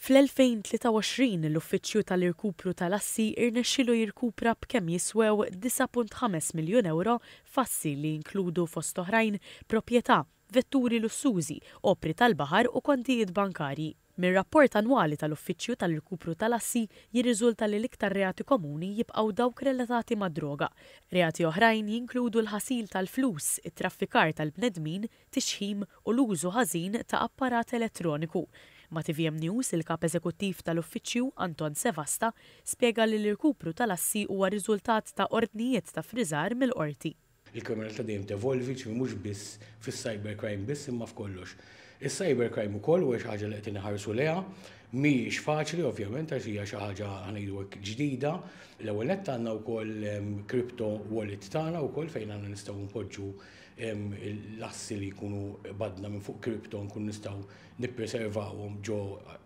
Fl-2023 l-Uffiċċju tal-Irkupru tal-Assi irnexxielu jirkupra b'kemm jiswew 9.5 miljun euro fassi li jinkludu fost oħrajn proprjetà, vetturi lussużi, opri tal-baħar u kontijiet bankarji. Mir-rapport annwali tal-Uffiċċju tal-Irkupru tal-Assi jirriżulta li l-iktar reati komuni jibqgħu dawk relatati mad-droga. Reati oħrajn jinkludu l-ħasil tal-flus, it-traffikar tal-bnedmin, tixħim u l-użu ħażin ta' apparat elettroniku. Ma' TVM News, il-kap eżekuttiv tal-Uffiċċju Anton Sevasta spjega li l-irkupru tal-assi huwa riżultat ta' ordnijiet ta' friżar mill-qorti. Il-kriminalità dejjem tevolvi mhux biss fis-cybercrime biss imma f'kollox. Is-cybercrime ukoll huwa xi ħaġa li qed inħarsu leha, mhijiex faċli ovvjament għax hija xi ħaġa ħanejdu hekk ġdida. L-ewwel nett għandna wkoll crypto wallet tagħna wkoll fejn għandna nistgħu npoġġu l-assi li jkunu badna minn fuq crypto nkun nistgħu nippreservawhom ġo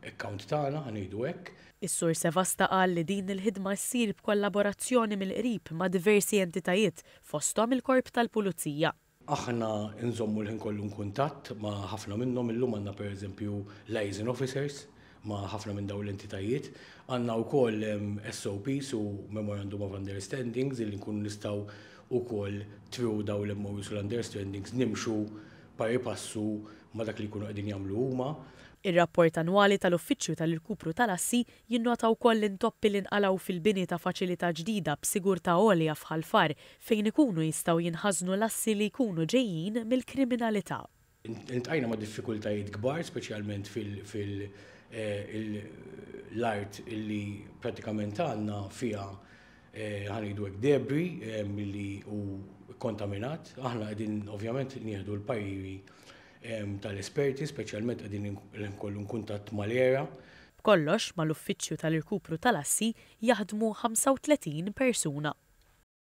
account tagħna ħanejdu hekk. Is-Sur Sevasta qal li din il-ħidma ssir b'kollaborazzjoni mill-qrib ma' diversi entitajiet fosthom il-Korp tal-Pulizija. Aħna nżommu l-ħin kollu kuntatt ma' ħafna minnhom illum għandna pereżempju liaison officers ma' ħafna minn dawn l-entitajiet. Għandna wkoll SOPs u Memorandum of Understandings li nkunu nistgħu wkoll through dawn l-MOUs u l-understandings nimxu pari passu ma' dak li jkunu qegħdin jagħmlu huma. Ir-rapport annwali tal-Uffiċċju tal-Irkupru tal-Assi jinnota wkoll l-intoppi li nqalgħu fil-bini ta' faċilità ġdida b'sigurtà għolja f'Ħalfar fejn ikunu jistgħu jinħażnu l-assi li jkunu ġejjin mill-kriminalità. Intqajna ma' diffikultajiet kbar, speċjalment fil-art illi pratikament għandna fiha ħanidu hekk debri milli hu kontaminat. Aħna qegħdin ovvjament nieħdu l-pariri tal-esperti, speċjalment qegħdin nkollu kuntatt mal-era. B'kollox mal-Uffiċċju tal-Irkupru tal-Assi jaħdmu 35 persuna.